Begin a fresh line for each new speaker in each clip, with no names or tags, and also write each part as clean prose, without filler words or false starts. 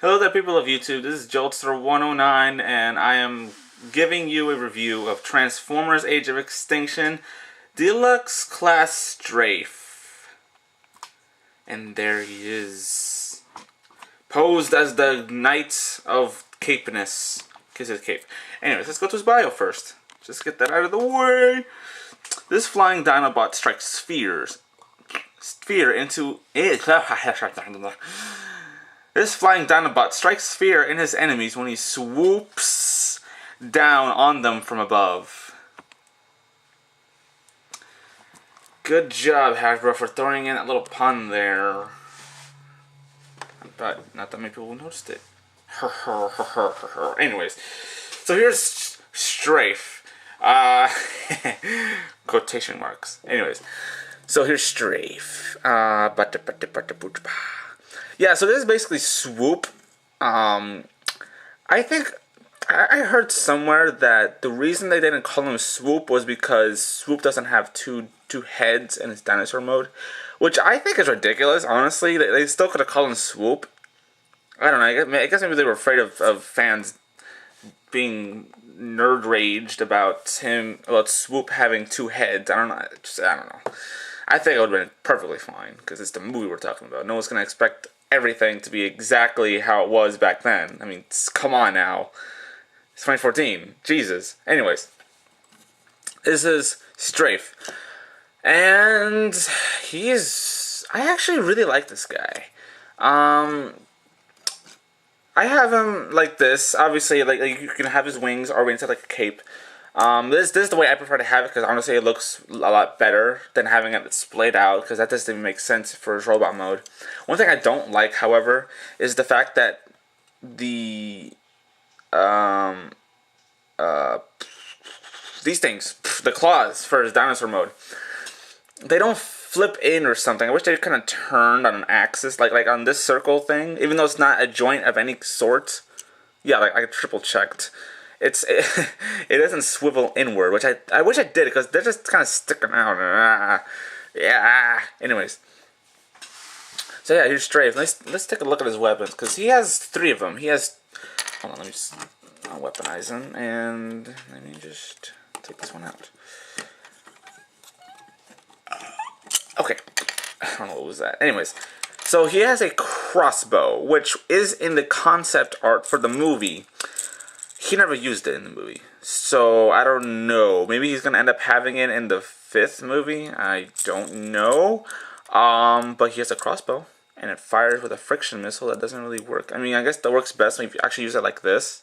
Hello there, people of YouTube. This is Joltster109, and I am giving you a review of Transformers: Age of Extinction Deluxe Class Strafe. And there he is, posed as the Knight of Capeness. Kiss his cape. Anyways, let's go to his bio first. Just get that out of the way. This flying Dinobot strikes sphere into it. This flying Dinobot strikes fear in his enemies when he swoops down on them from above. Good job, Hasbro, for throwing in that little pun there. But not that many people noticed it. Anyways, so here's Strafe. Quotation marks. Anyways, so here's Strafe. Yeah, so this is basically Swoop. I think I heard somewhere that the reason they didn't call him Swoop was because Swoop doesn't have two heads in his dinosaur mode, which I think is ridiculous. Honestly, they still could have called him Swoop. I don't know. I guess maybe they were afraid of fans being nerd raged about Swoop having two heads. I don't know. I don't know. I think it would have been perfectly fine because it's the movie we're talking about. No one's gonna expect everything to be exactly how it was back then. I mean, come on now. It's 2014. Jesus. Anyways, this is Strafe. And I actually really like this guy. I have him like this. Obviously, like you can have his wings oriented like a cape. This is the way I prefer to have it because honestly it looks a lot better than having it splayed out because that doesn't even make sense for his robot mode. One thing I don't like, however, is the fact that these things, the claws for his dinosaur mode, they don't flip in or something. I wish they kind of turned on an axis, like on this circle thing, even though it's not a joint of any sort. Yeah, like I triple checked. It doesn't swivel inward, which I wish I did because they're just kind of sticking out. Yeah. Anyways, so yeah, here's Strafe. Let's take a look at his weapons because he has 3 of them. He has. Hold on, let me just weaponize him and let me just take this one out. Okay, I don't know what was that. Anyways, so he has a crossbow, which is in the concept art for the movie. He never used it in the movie, so I don't know. Maybe he's gonna end up having it in the 5th movie. I don't know. But he has a crossbow, and it fires with a friction missile that doesn't really work. I mean, I guess that works best when you actually use it like this,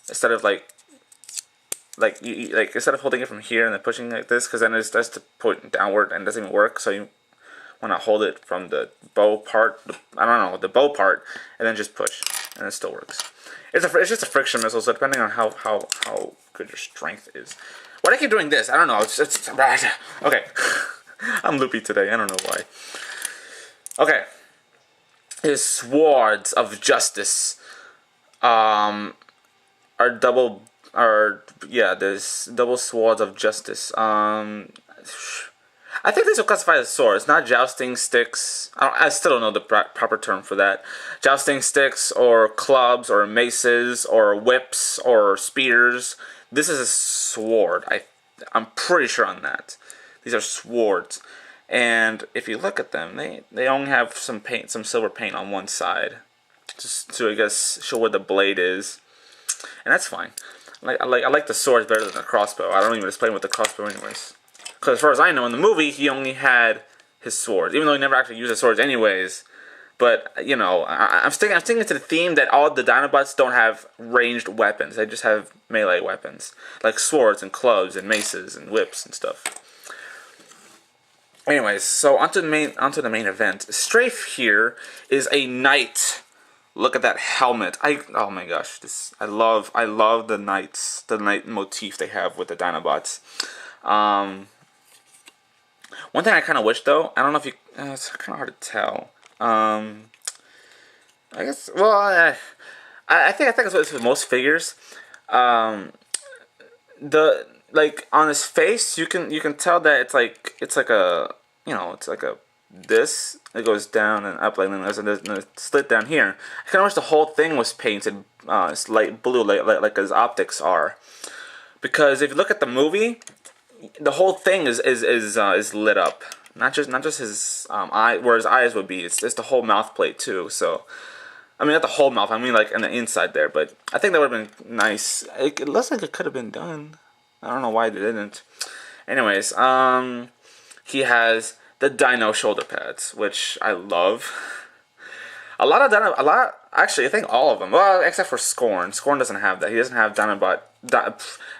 instead of like instead of holding it from here and then pushing like this, because then it starts to point downward and it doesn't even work. So you want to hold it from the bow part. The bow part, and then just push, and it still works. It's just a friction missile, so depending on how good your strength is. Why do I keep doing this? I don't know. It's okay. I'm loopy today. I don't know why. Okay. His swords of justice there's double swords of justice. I think this will classify as swords, not jousting sticks. I still don't know the proper term for that. Jousting sticks, or clubs, or maces, or whips, or spears. This is a sword. I'm pretty sure on that. These are swords, and if you look at them, they only have some silver paint on one side, just to I guess show where the blade is, and that's fine. I like the swords better than the crossbow. I don't even explain with the crossbow anyways. Because as far as I know, in the movie, he only had his swords, even though he never actually used his swords anyways. But, you know, I'm sticking to the theme that all the Dinobots don't have ranged weapons. They just have melee weapons, like swords and clubs and maces and whips and stuff. Anyways, so onto the main event. Strafe here is a knight. Look at that helmet. Oh my gosh, I love the knight motif they have with the Dinobots. One thing I kind of wish, though, I don't know if it's kind of hard to tell. I guess, well, I think it's with most figures. On his face, you can tell that it's like a this. It goes down and up like this, and there's a slit down here. I kind of wish the whole thing was painted light blue, like his optics are. Because if you look at the movie, the whole thing is lit up. Not just his eye, where his eyes would be. It's the whole mouth plate too. So, I mean, not the whole mouth. I mean, like in the inside there. But I think that would have been nice. It looks like it could have been done. I don't know why they didn't. Anyways, he has the Dino shoulder pads, which I love. Actually, I think all of them. Well, except for Scorn. Scorn doesn't have that. He doesn't have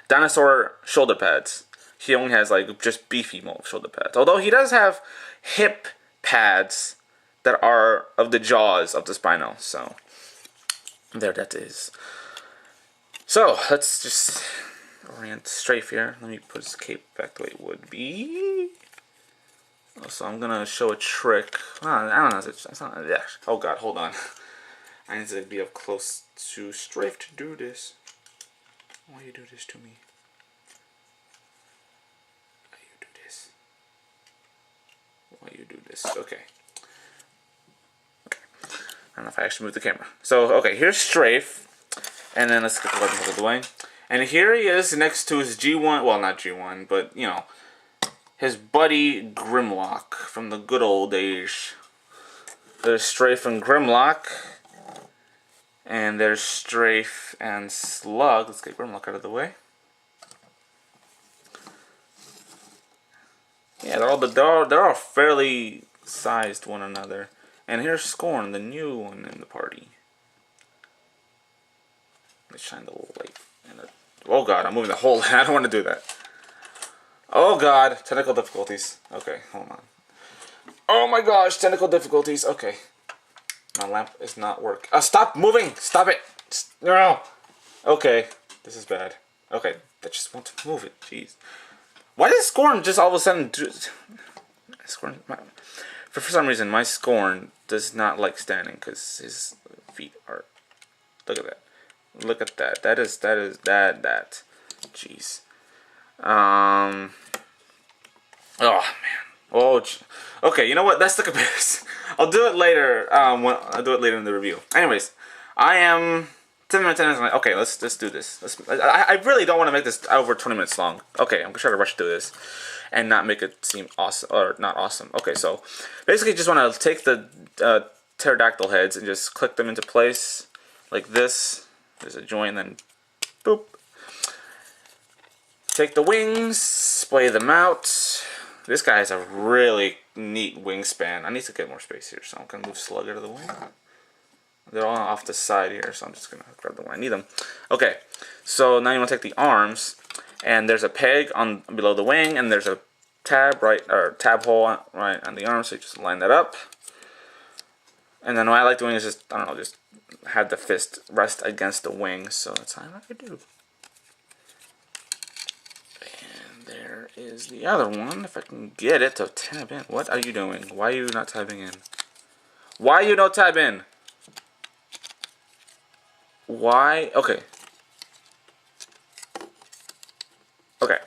dinosaur shoulder pads. He only has like just beefy shoulder pads. Although he does have hip pads that are of the jaws of the Spino. So there that is. So let's just orient Strafe here. Let me put his cape back the way it would be. So I'm gonna show a trick. I don't know. It's not. Yeah. Oh God, hold on. I need to be up close to Strafe to do this. Why you do this to me? Why you do this? Why you do this? Okay. Okay. I don't know if I actually moved the camera. So okay, here's Strafe, and then let's get the weapons out of the way. And here he is next to his G1. Well, not G1, but you know, his buddy Grimlock from the good old days. There's Strafe and Grimlock. And there's Strafe and Slug. Let's get Grimlock out of the way. Yeah, they're all fairly sized one another. And here's Scorn, the new one in the party. Let's shine the light. Oh God, I'm moving the whole. I don't want to do that. Oh God, technical difficulties. Okay, hold on. Oh my gosh, technical difficulties. Okay. My lamp is not working. Stop moving! Stop it! No! Okay, this is bad. Okay, I just want to move it. Jeez. Why does Scorn just all of a sudden do... Scorn... For some reason, my Scorn does not like standing because his feet are... Look at that. Look at that. That. Jeez. Oh, man. Oh, okay, you know what? Let's look at this. I'll do it later. I'll do it later in the review. Anyways, I am 10 minutes in. Okay, let's do this. I really don't want to make this over 20 minutes long. Okay, I'm gonna try to rush through this and not make it seem awesome or not awesome. Okay, so basically, just want to take the pterodactyl heads and just click them into place like this. There's a joint, and then boop. Take the wings, splay them out. This guy has a really neat wingspan. I need to get more space here, so I'm going to move Slug out of the way. They're all off the side here, so I'm just going to grab them when I need them. Okay, so now you want to take the arms, and there's a peg on below the wing, and there's a tab tab hole right on the arm, so you just line that up. And then what I like doing is just, I don't know, just have the fist rest against the wing, so that's how I do. There is the other one, if I can get it to tab in. What are you doing? Why are you not tabbing in? Why you don't tab in? Why? Okay. Okay.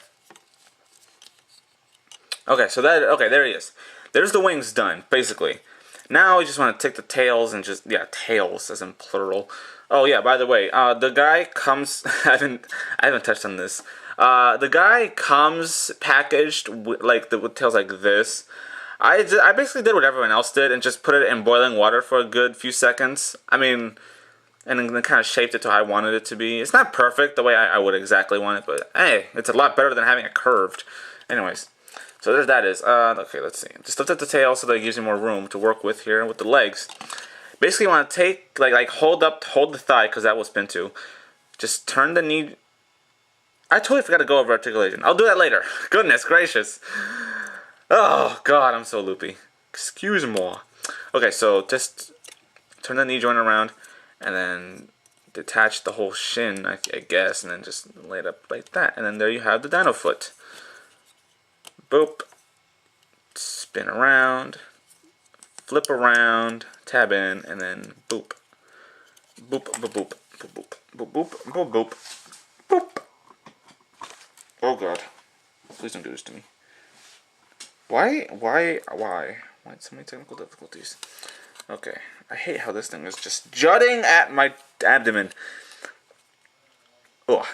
Okay, so that, okay, there he is. There's the wings done, basically. Now we just want to take the tails and just, yeah, tails as in plural. Oh yeah, by the way, the guy comes, I haven't touched on this. The guy comes packaged with tails like this. I basically did what everyone else did and just put it in boiling water for a good few seconds. I mean, and then kind of shaped it to how I wanted it to be. It's not perfect the way I would exactly want it, but hey, it's a lot better than having it curved. Anyways, so there's that is. Okay, let's see. Just lift up the tail so that it gives you more room to work with here with the legs. Basically, you want to take hold the thigh because that will spin too. Just turn the knee. I totally forgot to go over articulation. I'll do that later. Goodness gracious. Oh, God, I'm so loopy. Excuse me. Okay, so just turn the knee joint around and then detach the whole shin, I guess, and then just lay it up like that. And then there you have the dino foot. Boop. Spin around. Flip around. Tab in. And then boop. Boop, boop, boop. Boop, boop. Boop, boop, boop, boop. Boop. Oh God. Please don't do this to me. Why Why so many technical difficulties? Okay, I hate how this thing is just jutting at my abdomen. Oh,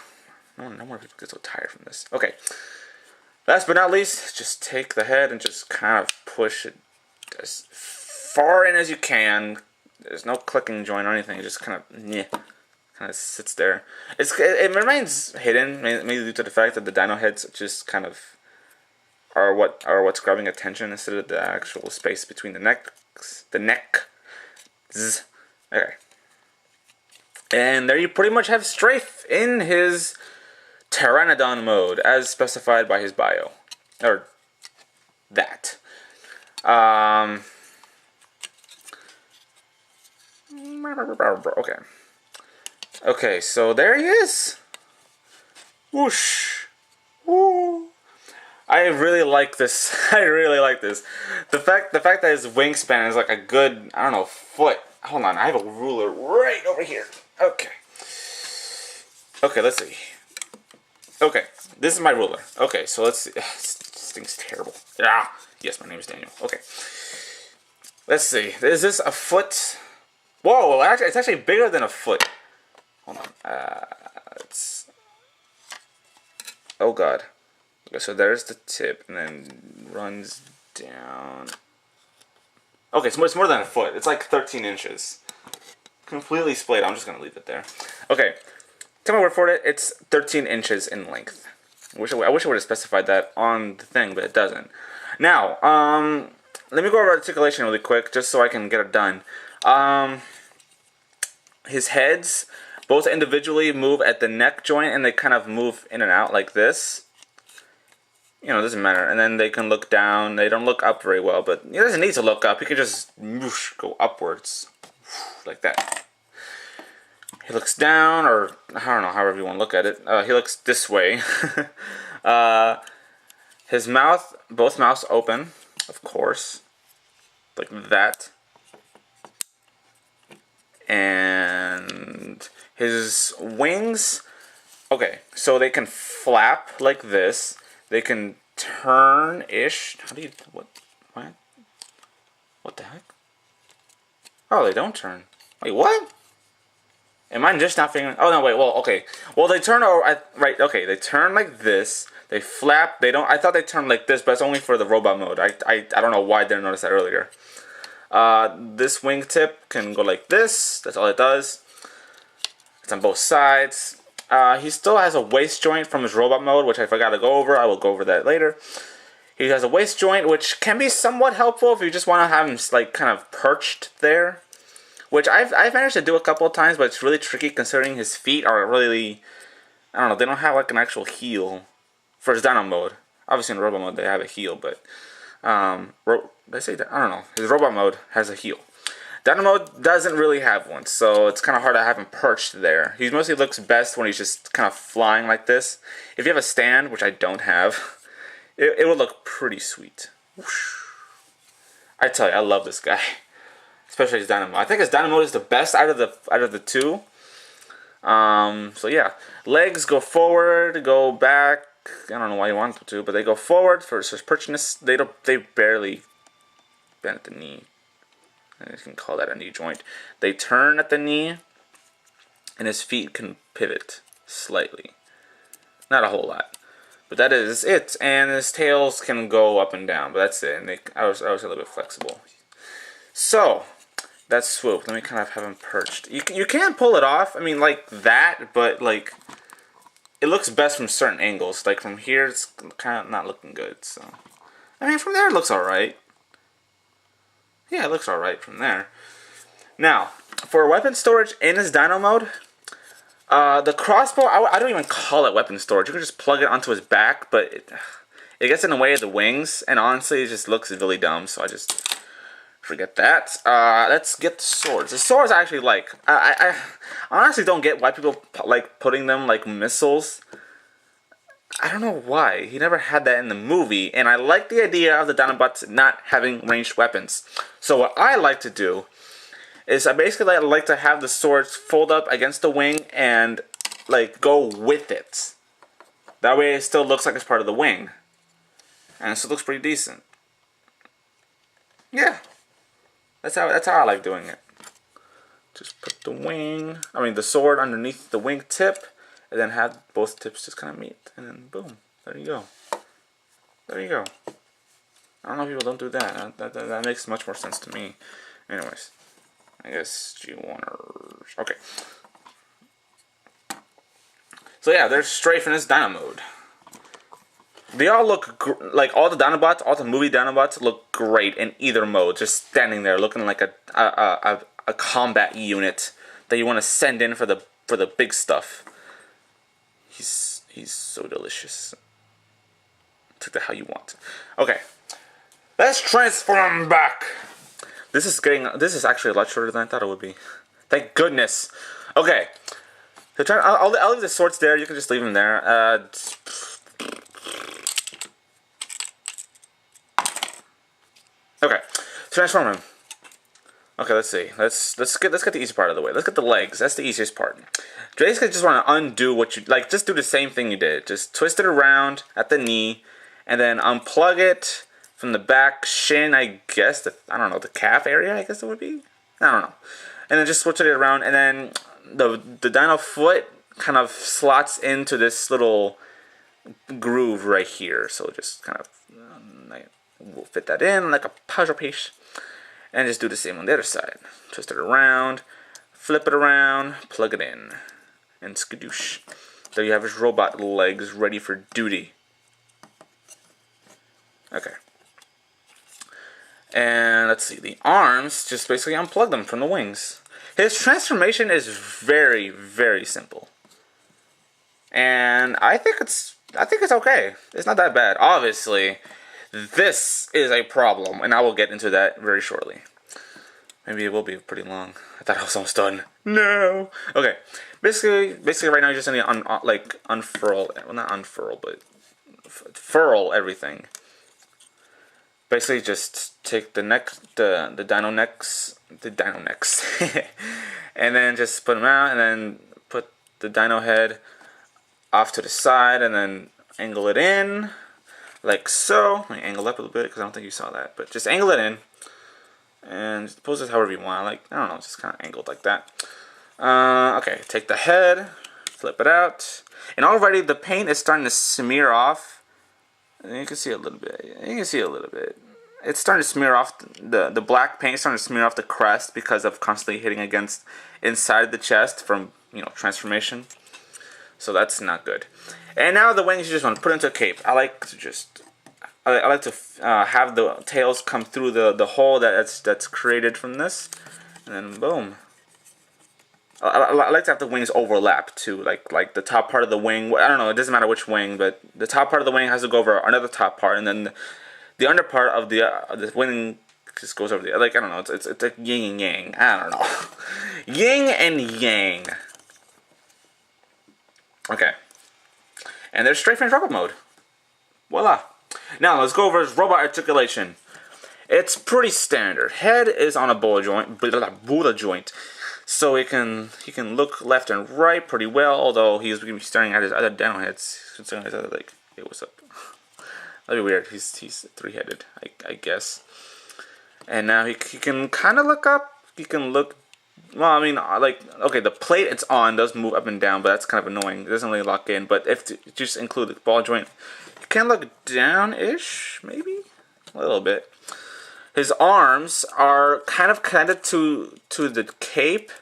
no more people get so tired from this. Okay, last but not least, just take the head and just kind of push it as far in as you can. There's no clicking joint or anything. It just kind of sits there. It remains hidden, mainly due to the fact that the dino heads just kind of are what's grabbing attention instead of the actual space between the neck. Okay. And there you pretty much have Strafe in his Pteranodon mode, as specified by his bio. Or that. Okay. Okay, so there he is. Whoosh. Woo. I really like this. I really like this. The fact that his wingspan is like a good, I don't know, foot. Hold on, I have a ruler right over here. Okay. Okay, let's see. Okay, this is my ruler. Okay, so let's see. This thing's terrible. Ah, yes, my name is Daniel. Okay. Let's see. Is this a foot? Whoa, actually, it's actually bigger than a foot. Hold on. It's... Oh, God. Okay, so there's the tip, and then runs down. Okay, so it's more than a foot. It's like 13 inches. Completely splayed. I'm just going to leave it there. Okay. Tell me word for it. It's 13 inches in length. I wish I would have specified that on the thing, but it doesn't. Now, let me go over articulation really quick, just so I can get it done. His heads, both individually, move at the neck joint, and they kind of move in and out like this. You know, it doesn't matter. And then they can look down. They don't look up very well, but he doesn't need to look up. He can just whoosh, go upwards like that. He looks down, or I don't know, however you want to look at it. He looks this way. His mouth, both mouths open, of course, like that. And his wings, okay, so they can flap like this. They can turn-ish. How do you, what the heck? Oh, they don't turn. Wait, what? Am I just not figuring? Oh no, wait. Well, okay. Well, they turn right. Okay, they turn like this. They flap. They don't. I thought they turned like this, but it's only for the robot mode. I don't know why I didn't notice that earlier. This wingtip can go like this. That's all it does. It's on both sides. He still has a waist joint from his robot mode, which I forgot to go over. I will go over that later. He has a waist joint, which can be somewhat helpful if you just want to have him like kind of perched there. Which I've managed to do a couple of times, but it's really tricky considering his feet are really, I don't know, they don't have like an actual heel for his dino mode. Obviously in robot mode they have a heel, but did I say that? I don't know. His robot mode has a heel. Dino mode doesn't really have one, so it's kind of hard to have him perched there. He mostly looks best when he's just kind of flying like this. If you have a stand, which I don't have, it would look pretty sweet. Whoosh. I tell you, I love this guy. Especially his dino mode. I think his dino mode is the best out of the two. So yeah, legs go forward, go back. I don't know why you want them to, but they go forward for his perchness. They barely bend at the knee. You can call that a knee joint. They turn at the knee, and his feet can pivot slightly. Not a whole lot, but that is it. And his tails can go up and down, but that's it. And I was a little bit flexible. So that's Swoop. Let me kind of have him perched. You can pull it off. I mean, like that, but like it looks best from certain angles. Like from here, it's kind of not looking good. So I mean, from there it looks all right. Yeah, it looks all right from there. Now, for weapon storage in his dino mode, the crossbow, I don't even call it weapon storage. You can just plug it onto his back, but it gets in the way of the wings, and honestly, it just looks really dumb, so I just forget that. Let's get the swords. The swords I actually like. I honestly don't get why people like putting them like missiles. I don't know why. He never had that in the movie, and I like the idea of the Dinobots not having ranged weapons. So what I like to do is I basically like to have the swords fold up against the wing and like go with it. That way it still looks like it's part of the wing. And it still looks pretty decent. Yeah, that's how I like doing it. Just put the sword underneath the wing tip, and then have both tips just kind of meet, and then boom, there you go. There you go. I don't know if people don't do that. That makes much more sense to me. Anyways, I guess G1ers. Okay. So yeah, there's Strafe in his Dino mode. They all look like all the Dinobots, all the movie Dinobots look great in either mode. Just standing there, looking like a combat unit that you want to send in for the big stuff. He's so delicious. Take that how you want. Okay, let's transform back. This is actually a lot shorter than I thought it would be. Thank goodness. Okay, so I'll leave the swords there. You can just leave them there. Okay, transform him. Okay, let's see. Let's get the easy part of the way. Let's get the legs. That's the easiest part. Basically, just want to undo what you like. Just do the same thing you did. Just twist it around at the knee, and then unplug it from the back shin. I guess I don't know, the calf area. I guess it would be. I don't know. And then just switch it around, and then the dino foot kind of slots into this little groove right here. So just kind of we'll fit that in like a puzzle piece. And just do the same on the other side. Twist it around, flip it around, plug it in, and skadoosh. There you have his robot legs ready for duty. Okay. And let's see, the arms, just basically unplug them from the wings. His transformation is very, very simple. And I think it's okay. It's not that bad. Obviously, this is a problem, and I will get into that very shortly. Maybe it will be pretty long. I thought I was almost done. No. Okay. Basically, right now you just need to unfurl. Well, not unfurl, but furl everything. Basically, just take the dino necks, and then just put them out, and then put the dino head off to the side, and then angle it in. Like so. Let me angle up a little bit because I don't think you saw that. But just angle it in. And just pose it however you want. Like, I don't know, just kind of angled like that. Okay, take the head. Flip it out. And already the paint is starting to smear off. And you can see a little bit. It's starting to smear off. The black paint is starting to smear off the crest because of constantly hitting against inside the chest from, transformation. So that's not good. And now the wings, you just want to put into a cape. I like to have the tails come through the hole that's created from this, and then boom. I like to have the wings overlap too, like the top part of the wing. I don't know, it doesn't matter which wing, but the top part of the wing has to go over another top part, and then the under part of the wing just goes over the. Like, I don't know, it's like yin and yang. I don't know, yin and yang. Okay. And there's Strafe robot mode. Voila. Now let's go over his robot articulation. It's pretty standard. Head is on a Buddha joint, so he can look left and right pretty well. Although he's going to be staring at his other dino heads, considering his other like, hey, what's up? That'd be weird. He's 3-headed, I guess. And now he can kind of look up. He can look. Well, I mean, like, okay, the plate it's on does move up and down, but that's kind of annoying. It doesn't really lock in. But if you just include the ball joint, you can look down-ish, maybe? A little bit. His arms are kind of connected to the cape.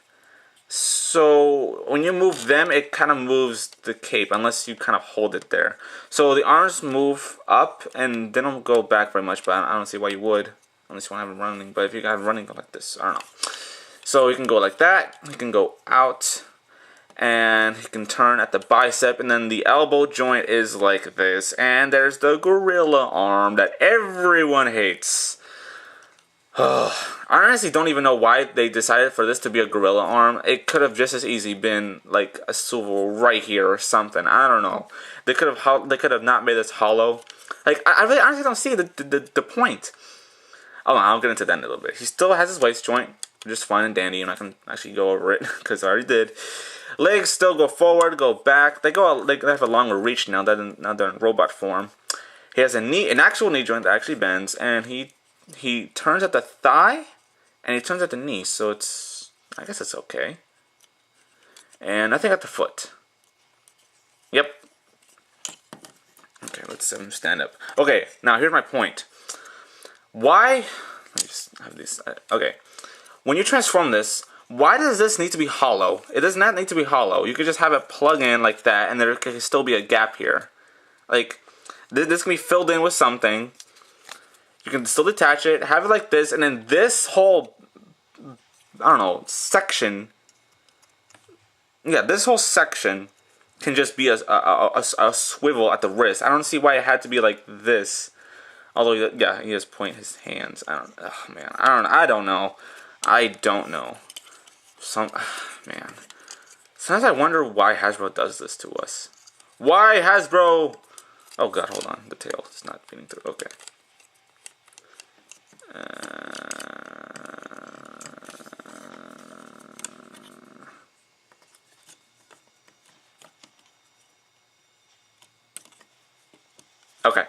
So when you move them, it kind of moves the cape, unless you kind of hold it there. So the arms move up, and they don't go back very much, but I don't see why you would, unless you want to have them running. But if you got them running, go like this. I don't know. So he can go like that, he can go out, and he can turn at the bicep, and then the elbow joint is like this. And there's the gorilla arm that everyone hates. I honestly don't even know why they decided for this to be a gorilla arm. It could have just as easy been like a swivel right here or something. I don't know. They could have not made this hollow. Like, I really honestly don't see the point. Oh, I'll get into that in a little bit. He still has his waist joint. Just fine and dandy, and I can actually go over it because I already did. Legs still go forward, go back. They have a longer reach now. Now they're in robot form. He has an actual knee joint that actually bends, and he he turns at the thigh, and he turns at the knee. So it's, I guess it's okay. And nothing at the foot. Yep. Okay, let's have him stand up. Okay, now here's my point. Why? Let me just have these. Okay, when you transform this, why does this need to be hollow? It does not need to be hollow. You could just have it plug in like that, and there could still be a gap here. Like, this can be filled in with something. You can still detach it, have it like this, and then this whole, I don't know, section. Yeah, this whole section can just be a swivel at the wrist. I don't see why it had to be like this. Although, yeah, he just point his hands. I don't know. Man. Sometimes I wonder why Hasbro does this to us. Why, Hasbro? Oh god, hold on. The tail is not feeding through. Okay. Okay.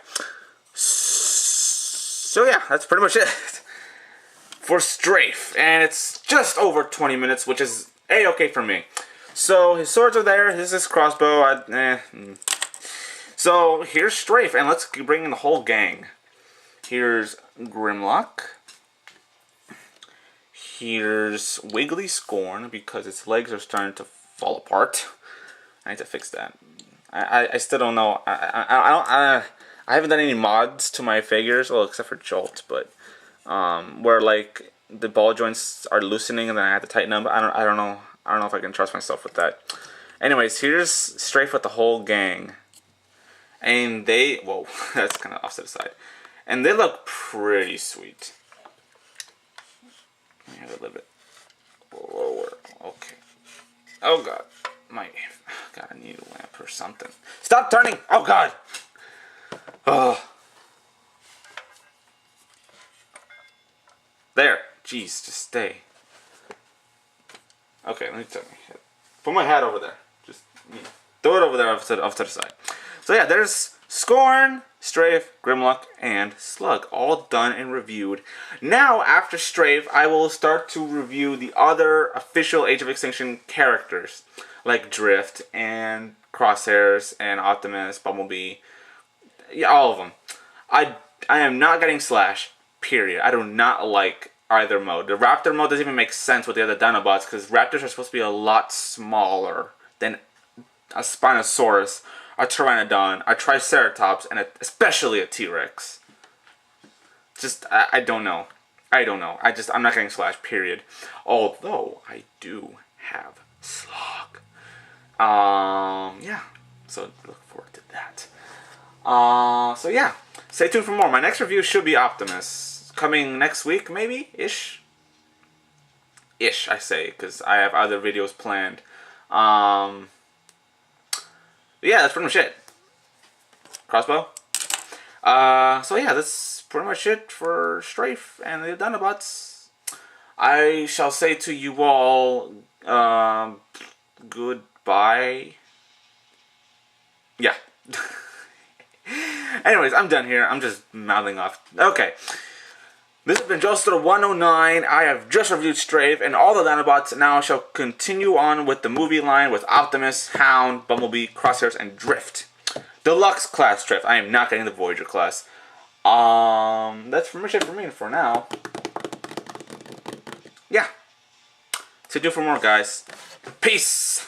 So yeah, that's pretty much it for Strafe, and it's just over 20 minutes, which is A-okay for me. So his swords are there. This is his crossbow. So here's Strafe, and let's bring in the whole gang. Here's Grimlock. Here's Wiggly Scorn, because its legs are starting to fall apart. I need to fix that. I still don't know. I haven't done any mods to my figures, well, except for Jolt, but where like the ball joints are loosening and then I have to tighten them. I don't know. I don't know if I can trust myself with that. Anyways, here's Strafe with the whole gang, and they, whoa, that's kind of off to the side, and they look pretty sweet. Let me have a little bit lower. Okay. Oh god, God, I need a lamp or something. Stop turning! Oh god. Oh. There. Jeez, just stay. Okay, let me turn my head. Put my hat over there. Just throw it over there off to the side. So yeah, there's Scorn, Strafe, Grimlock, and Slug, all done and reviewed. Now, after Strafe, I will start to review the other official Age of Extinction characters, like Drift, and Crosshairs, and Optimus, Bumblebee. Yeah, all of them. I am not getting Slash, period. I do not like either mode. The Raptor mode doesn't even make sense with the other Dinobots, because Raptors are supposed to be a lot smaller than a Spinosaurus, a Pteranodon, a Triceratops, and especially a T-Rex. Just, I don't know. I'm not getting Slash, period. Although, I do have Slug. Yeah. So, look forward to that. So yeah. Stay tuned for more. My next review should be Optimus. Coming next week, maybe? Ish, I say, because I have other videos planned. Yeah, that's pretty much it. Crossbow. So yeah, that's pretty much it for Strafe and the Dinobots. I shall say to you all, goodbye. Yeah. Anyways, I'm done here. I'm just mouthing off. Okay. This has been Joester109. I have just reviewed Strafe and all the Dinobots. Now I shall continue on with the movie line with Optimus, Hound, Bumblebee, Crosshairs, and Drift. Deluxe class Drift. I am not getting the Voyager class. That's pretty much it for me for now. Yeah. Stay tuned for more, guys. Peace.